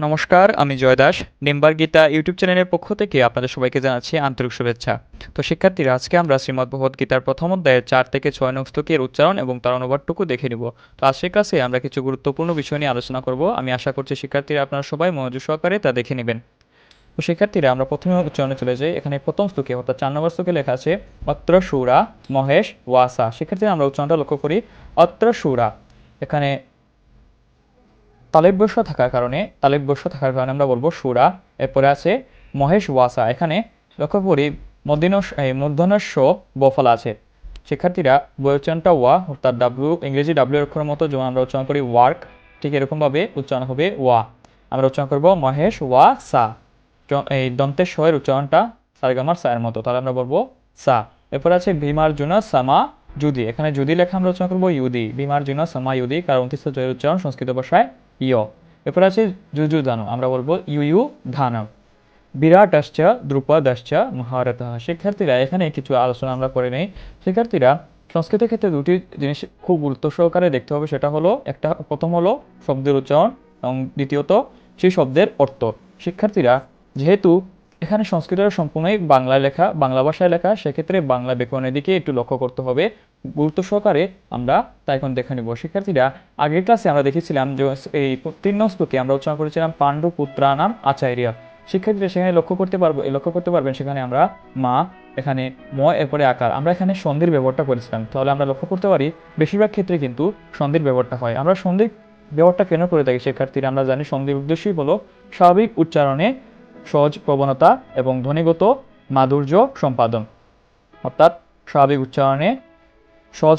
নমস্কার, আমি জয় দাস। নিম্বার গীতা ইউটিউব চ্যানেলের পক্ষ থেকে আপনাদের সবাইকে জানাচ্ছি আন্তরিক শুভেচ্ছা। তো শিক্ষার্থীরা, আজকে আমরা শ্রীমদ্ ভগবদ গীতার প্রথম অধ্যায়ের 4 থেকে 6 নং শ্লোকের উচ্চারণ এবং তার অনুবাদটুকু দেখে নিব। তো আজকের ক্লাসে আমরা কিছু গুরুত্বপূর্ণ বিষয় নিয়ে আলোচনা করব। আমি আশা করছি শিক্ষার্থীরা আপনারা সবাই মনোযোগ সহকারে তা দেখে নেবেন। তো শিক্ষার্থীরা, আমরা প্রথমে উচ্চারণে চলে যাই। এখানে প্রথম শ্লোকে অর্থাৎ 4 নম্বর শ্লোকে লেখা আছে অত্র সুরা মহেশ ওয়াসা। শিক্ষার্থীরা, আমরা উচ্চারণটা লক্ষ্য করি। অত্র সুরা, এখানে তালেব্যস্য থাকার কারণে আমরা বলবো সুরা। এরপরে আছে মহেশ ওয়াসা, এখানে লক্ষ্য করি মূর্ধন্যস্য বফলা আছে। শিক্ষার্থীরা, উচ্চারণটা ওয়া অর্থাৎ ডাব্লিউ, ইংরেজি ডাব্লিউ অক্ষরের মতো যেমন আমরা উচ্চারণ করি ওয়ার্ক, ঠিক এরকমভাবে উচ্চারণ হবে ওয়া। আমরা উচ্চারণ করবো মহেশ ওয়া সা। এই দন্তের স এর উচ্চারণটা সারেগামার সা এর মতো, তাহলে আমরা বলবো সা। এরপর আছে ভীমার্জুনা সামা যুদি, এখানে যদি লেখা আমরা উচ্চারণ করবো ইউদি, ভীমার্জুনা সামা ইউদি, কারণ 29 জয়ের উচ্চারণ সংস্কৃত ভাষায় ইয়। এরপর আছে যুযুধানু, আমরা বলবো ইউ ধানম। বিরাটশ্চ দ্রুপদশ্চ মহারথঃ। শিক্ষার্থীরা, এখানে কিছু আলোচনা আমরা করে নেই। শিক্ষার্থীরা, সংস্কৃতের ক্ষেত্রে দুটি জিনিস খুব গুরুত্ব সহকারে দেখতে হবে। সেটা হলো, প্রথম হলো শব্দের উচ্চারণ এবং দ্বিতীয়ত সেই শব্দের অর্থ। শিক্ষার্থীরা, যেহেতু এখানে সংস্কৃতটা সম্পূর্ণই বাংলা ভাষায় লেখা, সেক্ষেত্রে বাংলা ব্যাকরণের দিকে একটু লক্ষ্য করতে হবে গুরুত্ব সহকারে। আমরা তা এখন দেখে নিব। শিক্ষার্থীরা, আগের ক্লাসে আমরা দেখেছিলাম যে এই 3 নং শ্লোকে আমরা উচ্চারণ করেছিলাম পাণ্ডু পুত্রানাম আচার্য। শিক্ষার্থীরা, সেখানে লক্ষ্য করতে পারবেন সেখানে আমরা মা, এখানে ম, এরপরে আকার, আমরা এখানে সন্ধির ব্যবহারটা করেছিলাম। তাহলে আমরা লক্ষ্য করতে পারি বেশিরভাগ ক্ষেত্রে কিন্তু সন্ধির ব্যবহারটা হয়। আমরা সন্ধির ব্যবহারটা কেন করে থাকি শিক্ষার্থীরা? আমরা জানি সন্ধির উদ্দেশ্যই হলো স্বাভাবিক উচ্চারণে সহজ প্রবণতা এবং ধ্বনিগত মাধুর্য সম্পাদন। অর্থাৎ স্বাভাবিক উচ্চারণে সহজ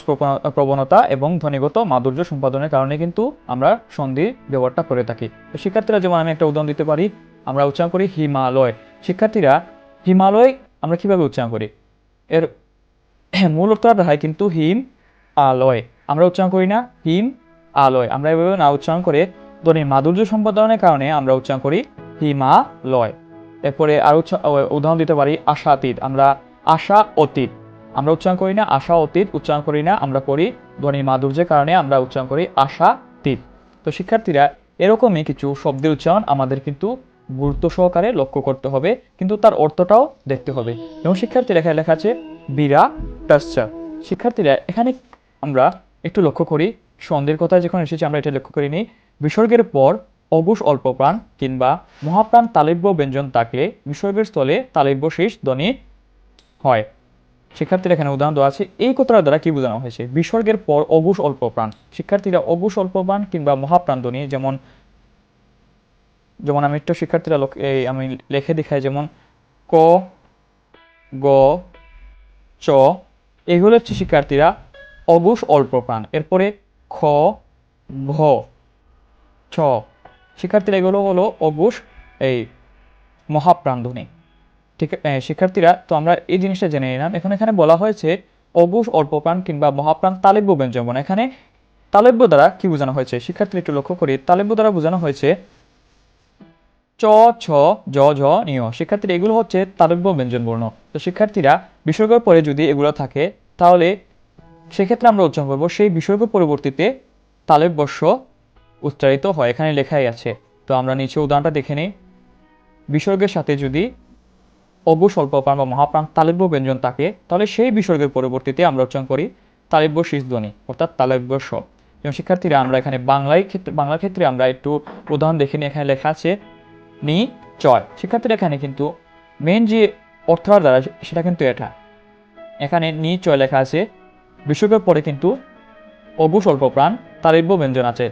প্রবণতা এবং ধ্বনিগত মাধুর্য সম্পাদনের কারণে কিন্তু আমরা সন্ধির ব্যবহারটা করে থাকি। তো শিক্ষার্থীরা, যেমন আমি একটা উদাহরণ দিতে পারি, আমরা উচ্চারণ করি হিমালয়। শিক্ষার্থীরা, হিমালয় আমরা কিভাবে উচ্চারণ করি? এর মূল অর্থটা হয় কিন্তু হিম আলয়, আমরা উচ্চারণ করি না হিম আলয়। আমরা এভাবে না উচ্চারণ করে ধ্বনির মাধুর্য সম্পাদনের কারণে আমরা উচ্চারণ করি হিমালয়। এরপরে আর উদাহরণ দিতে পারি আশাতীত, আমরা আশা অতীত, আমরা উচ্চারণ করি না আশা অতীত, উচ্চারণ করি না, আমরা করি ধ্বনির মাধুর্যের কারণে আমরা উচ্চারণ করি আশাতীত। তো শিক্ষার্থীরা, এরকমই কিছু শব্দের উচ্চারণ আমাদের কিন্তু গুরুত্ব সহকারে লক্ষ্য করতে হবে, কিন্তু তার অর্থটাও দেখতে হবে। এবং শিক্ষার্থীরা, এখানে লেখা আছে বিরাটশ্চ। শিক্ষার্থীরা, এখানে আমরা একটু লক্ষ্য করি, সন্ধির কথা যখন এসেছে আমরা এটা লক্ষ্য করিনি। বিসর্গের পর অঘোষ অল্প প্রাণ কিংবা মহাপ্রাণ তালব্য ব্যঞ্জন থাকলে বিসর্গের স্থলে তালব্য শেষ ধ্বনি হয়। শিক্ষার্থীরা, এখানে উদাহরণ দেওয়া আছে। এই কথাটা দ্বারা কি বোঝানো হয়েছে? বিসর্গের পর অঘোষ অল্প প্রাণ। শিক্ষার্থীরা, অঘোষ অল্প প্রাণ কিংবা মহাপ্রাণ ধ্বনি, যেমন আমি একটু শিক্ষার্থীরা আমি লিখে দেখাই, যেমন ক, গ, চ, এগুলো হচ্ছে শিক্ষার্থীরা অঘোষ অল্প প্রাণ। এরপরে খ, ঘ, ছ, শিক্ষার্থীরা এগুলো হলো অঘোষ মহাপ্রাণ ধ্বনি। ঠিক শিক্ষার্থীরা, তো আমরা এই জিনিসটা জেনে নিলাম। এখানে বলা হয়েছে অঘোষ অল্প প্রাণ কিংবা মহাপ্রাণ তালব্য ব্যঞ্জন। এখানে তালব্য দ্বারা কি বোঝানো হয়েছে? শিক্ষার্থীরা একটু লক্ষ্য করি, তালব্য দ্বারা বোঝানো হয়েছে চ, ছ, জ, ঝ, নিয়। শিক্ষার্থীরা, এগুলো হচ্ছে তালব্য ব্যঞ্জন বর্ণ। তো শিক্ষার্থীরা, বিসর্গের পরে যদি এগুলো থাকে তাহলে সেক্ষেত্রে আমরা উচ্চারণ করবো সেই বিসর্গ পরবর্তীতে তালব্যস্য উচ্চারিত হয়, এখানে লেখাই আছে। তো আমরা নিচে উদাহরণটা দেখে নিই। বিসর্গের সাথে যদি অঘোষ অল্প প্রাণ বা মহাপ্রাণ তালব্য ব্যঞ্জন থাকে তাহলে সেই বিসর্গের পরবর্তীতে আমরা উচ্চারণ করি তালব্য শেষ ধ্বনি, অর্থাৎ তালব্য স। এবং শিক্ষার্থীরা, আমরা এখানে বাংলার ক্ষেত্রে আমরা একটু উদাহরণ দেখে নিই। এখানে লেখা আছে নি চয়। শিক্ষার্থীরা, এখানে কিন্তু মেন যে অর্থটা দ্বারা সেটা কিন্তু এখানে নি চয় লেখা আছে, বিসর্গের পরে কিন্তু অঘোষ অল্প প্রাণ তালব্য ব্যঞ্জন আছে।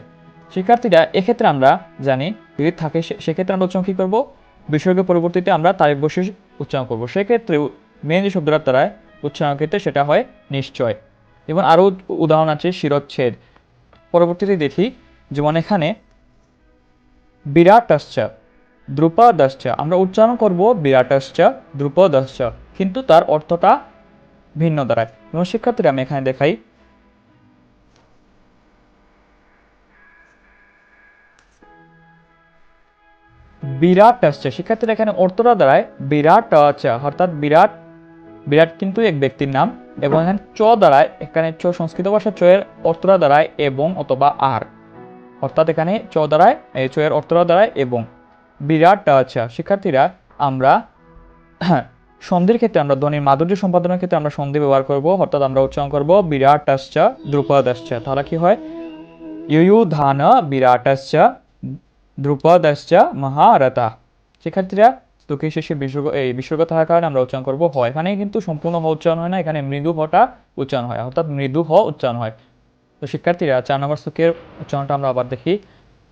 শিক্ষার্থীরা, এক্ষেত্রে আমরা জানি যদি থাকে সেক্ষেত্রে আমরা উচ্চারণ কী করবো? বিসর্গের পরবর্তীতে আমরা তালব্য শেষ উচ্চারণ করবো। সেক্ষেত্রে মেন যে শব্দটার দ্বারা উচ্চারণ ক্ষেত্রে সেটা হয় নিশ্চয়। এবং আরও উদাহরণ আছে শিরচ্ছেদ। পরবর্তীতে দেখি, যেমন এখানে বিরাটশ্চ দ্রুপদশ্চ, আমরা উচ্চারণ করব বিরাটশ্চ দ্রুপদশ্চ, কিন্তু তার অর্থটা ভিন্ন দাঁড়ায়। এবং শিক্ষার্থীরা, আমি এখানে দেখাই বিরাটশ্চ। শিক্ষার্থীরা, এখানে অর্থটা দাঁড়ায় বিরাটচ, অর্থাৎ বিরাট কিন্তু এক ব্যক্তির নাম। এবং এখানে চ দাঁড়ায়, এখানে চ সংস্কৃত ভাষার চ এর অর্থটা দাঁড়ায় এবং অথবা আর, অর্থাৎ এখানে চ দাঁড়ায়, চ এর অর্থটা দাঁড়ায় এবং। বিরাট আচ্ছা শিক্ষার্থীরা আমরা সন্ধির ক্ষেত্রে আমরা ধ্বনির মাধুর্য সম্পাদনের ক্ষেত্রে আমরা সন্ধি ব্যবহার করব, অর্থাৎ আমরা উচ্চারণ করব বিরাটাশ্চ দ্রুপদশ্চ। তাহলে কি হয়? ইয়ুধান বিরাটাশ্চ দ্রুপদশ্চ মহারথা। শিক্ষার্থীরা তোকে শেষে বিসর্গ থাকার কারণে আমরা উচ্চারণ করব হ। এখানে কিন্তু সম্পূর্ণ হ উচ্চারণ হয় না, এখানে মৃদু হটা উচ্চারণ হয়, অর্থাৎ মৃদু হ উচ্চারণ হয়। তো শিক্ষার্থীরা 4 নম্বর শ্লোকের উচ্চারণটা আমরা আবার দেখি।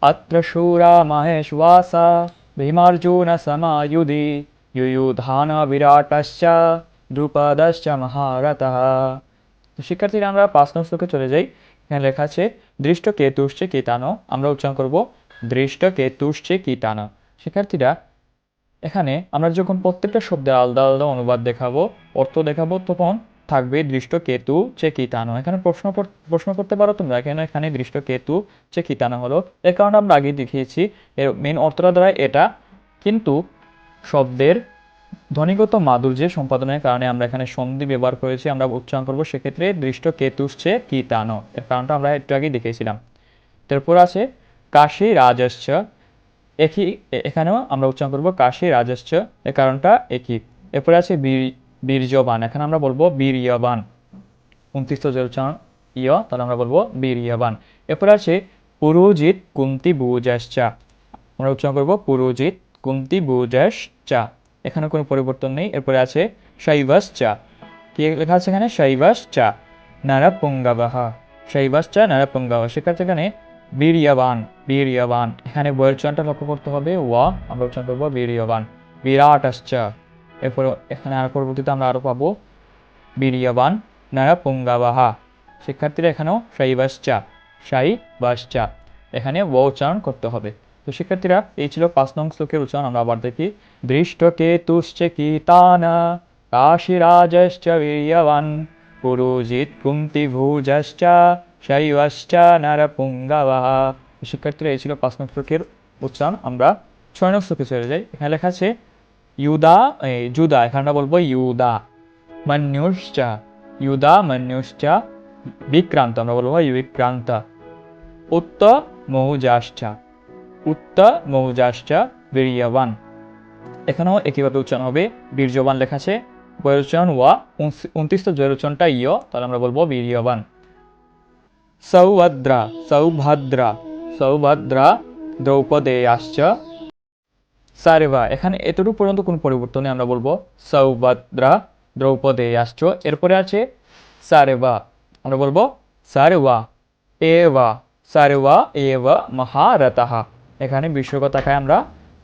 अत्र शूरा महेश्वासा भीमार्जुनसमायुधि युयुधान विराटश्च দ্রুপদশ্চ মহারথः। তো শিক্ষার্থীরা আমরা 5 নম্বর শ্লোকে চলে যাই। এখানে লেখা আছে দৃষ্ট কেতুশ্চ কীটানো, আমরা উচ্চারণ করব দৃষ্ট কেতুশ্চ কীটানো। শিক্ষার্থীরা এখানে আমরা যখন প্রত্যেকটা শব্দের আলাদা আলাদা অনুবাদ দেখাবো, অর্থ দেখাবো, তখন থাকবে দৃষ্ট কেতু চে কীটানো। এখানে প্রশ্ন করতে পারো তোমরা কেন এখানে দৃষ্ট কেতু চে কীটানো হলো? এর কারণে আমরা আগে দেখিয়েছি, এর মেন অর্থটা দ্বারা এটা, কিন্তু শব্দের ধ্বনিগত মাধুর্য সম্পাদনের কারণে আমরা এখানে সন্ধি ব্যবহার করেছি, আমরা উচ্চারণ করবো সেক্ষেত্রে দৃষ্ট কেতুশ্চে কীটানো। এর কারণটা আমরা একটু আগে দেখিয়েছিলাম। তারপর আছে কাশী রাজস্ব, একই, এখানেও আমরা উচ্চারণ করবো কাশী রাজস্ব, এর কারণটা একই। এরপরে আছে বীর্যবান, এখানে আমরা বলবো বীর্যবান, 29 যে উচ্চারণ ইয়, তাহলে আমরা বলবো বীর্যবান। এরপরে আছে পুরোজিৎ কুন্তি বুজাশ্চা, আমরা উচ্চারণ করবো পুরোজিৎ কুন্তি বুজাশ্চা, এখানে কোনো পরিবর্তন নেই। এরপরে আছে শৈবাশ্চা, কি লেখা আছে এখানে? শৈবাশ্চা নরপুঙ্গবঃ, শৈবাশ্চা নরপুঙ্গবঃ। শিক্ষার্থী এখানে বীর্যবান, বীর্যবান, এখানে বইয়ের উচ্চারণটা লক্ষ্য করতে হবে ওয়া, আমরা উচ্চারণ করবো বীর্যবান। বিরাটশ্চ, এরপর এখানে আর পরবর্তীতে আমরা আরো পাবো বীর্যবান নরপুঙ্গবঃ। শিক্ষার্থীরা এখানেও শৈবাশ্চা, শৈবাশ্চা, এখানে ওয়া উচ্চারণ করতে হবে। তো শিক্ষার্থীরা এই ছিল 5 নং শ্লোকের উচ্চারণ। আমরা আবার দেখি দৃষ্ট কেতুশ্চ কীটানা কাশীরাজশ্চ বীর্যবান পুরোজিৎ কুন্তি ভুজশ্চ শৈবাশ্চ নরপুঙ্গবঃ। শিক্ষার্থীরা এই ছিল 5 নং শ্লোকের উচ্চারণ। আমরা 6 নং শ্লোকে চলে যাই। এখানে লেখা আছে যুদা, এখানে আমরা বলবো ইউদা, মন্যুশ্চ, ইউদা মন্যুশ্চ বিক্রান্ত, আমরা বলবো বিক্রান্ত, উত্ত মৌজাশ্চ, উত্ত মৌজাশ্চ বীর্যবান, এখানেও একইভাবে উচ্চারণ হবে। বীর্যবান লেখা আছে, বইয়ের উচ্চারণ ওয়া, 29 জয়ের উচ্চারণটা ইয়, তাহলে আমরা বলবো বীর্যবান। সৌভদ্রা, সৌভদ্রা, সৌভদ্রা দ্রৌপদেয়াশ্চ সার্বা, এখানে এতটুকু পর্যন্ত কোনো পরিবর্তন নেই, আমরা বলবো সৌভদ্রা দ্রৌপদেয়াশ্চ। এরপরে আছে সার্বা, আমরা বলবো সার্বা এবা, সার্বা এবা মহারথः। এখানে বিসর্গ থাকায় আমরা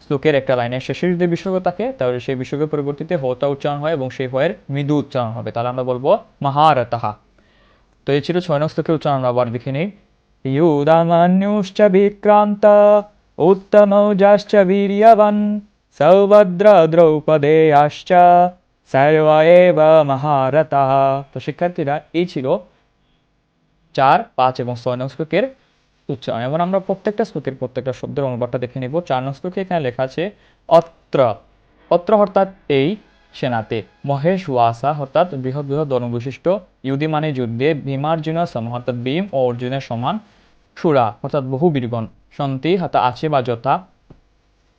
শ্লোকের একটা লাইনের শেষে যদি বিসর্গ থাকে তাহলে সেই বিসর্গের পরিবর্তিতে হতা উচ্চারণ হয় এবং সেই হয়ের মৃদু উচ্চারণ হবে, তাহলে আমরা বলবো মহারথः। তো এই ছিল 6 নং শ্লোকের উচ্চারণ। আমরা আবার দেখে নিই। ইউদামান্যুশ্চ বিক্রান্ত উত্তমৌজাশ্চ বীর্যবান সৌভদ্রা দ্রৌপদেয়াশ্চ সর্বা এব মহারথः। তো শিক্ষার্থীরা এই ছিল 4, 5 এবং 6 নং শ্লোকের উচ্চারণ। এবং আমরা প্রত্যেকটা শ্লোকের প্রত্যেকটা শব্দের অনুবাদটা দেখে নেব। 4 নং শ্লোকে এখানে লেখা আছে অত্র, অত্র অর্থাৎ এই সেনাতে, মহেশ ওয়াসা অর্থাৎ বৃহৎ বৃহৎ ধনুবিশিষ্ট, ইউদি মানে যুদ্ধে, ভীমার্জুন সম অর্থাৎ ভীম ও অর্জুনের সমান, সুরা অর্থাৎ বহু বীরগণ, সন্তি অর্থাৎ আছে বা যথা,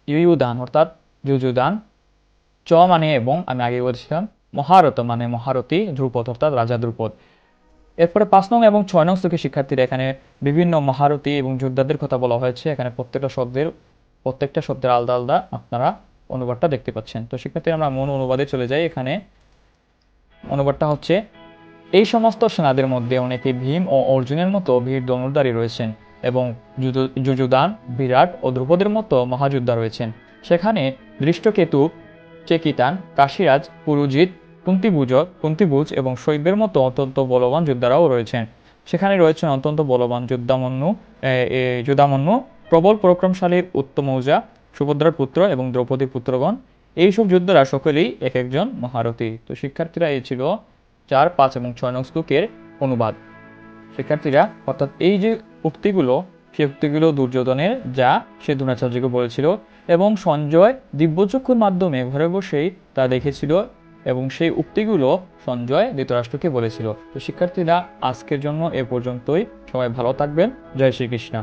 ইয়ুদান অর্থাৎ যুযুদান, চ মানে এবং, আমি আগে বলছিলাম, মহারথ মানে মহারথী, ধ্রুপদ অর্থাৎ রাজা ধ্রুপদ। এরপরে 5 নং এবং 6 নং শ্লোকের শিক্ষার্থীরা এখানে বিভিন্ন মহারথী এবং যোদ্ধাদের কথা বলা হয়েছে। এখানে প্রত্যেকটা শব্দের আলাদা আলাদা আপনারা অনুবাদটা দেখতে পাচ্ছেন। তো শিক্ষার্থীরা আমরা মূল অনুবাদে চলে যাই। এখানে অনুবাদটা হচ্ছে, এই সমস্ত সেনাদের মধ্যে অনেকে ভীম ও অর্জুনের মতো বীর ধনুর্ধারী রয়েছেন এবং যুযুদান, বিরাট ও ধ্রুপদের মতো মহাযোদ্ধা রয়েছেন। সেখানে দৃষ্টকেতু, চেকিতান, কাশীরাজ, পুরুজিৎ, কুন্তিভুজ এবং শৈবের মতো অত্যন্ত বলবান যোদ্ধারাও রয়েছেন। সেখানে রয়েছেন অত্যন্ত বলবান যোদ্ধামন্যু, প্রবল পরাক্রমশালী উত্তমৌজা, সুভদ্রার পুত্র এবং দ্রৌপদীর পুত্রগণ। এইসব যোদ্ধারা সকলেই এক একজন মহারথী। তো শিক্ষার্থীরা এই ছিল 4, 5 এবং 6 নং শ্লোকের অনুবাদ। শিক্ষার্থীরা অর্থাৎ এই যে উক্তিগুলো, সেই উক্তিগুলো দুর্যোধনের যা সে দ্রোণাচার্যকে বলেছিল এবং সঞ্জয় দিব্যচক্ষুর মাধ্যমে ঘরে বসেই তা দেখেছিল এবং সেই উক্তিগুলো সঞ্জয় ধৃতরাষ্ট্রকে বলেছিল। তো শিক্ষার্থীরা আজকের জন্য এ পর্যন্তই। সবাই ভালো থাকবেন। জয় শ্রীকৃষ্ণ।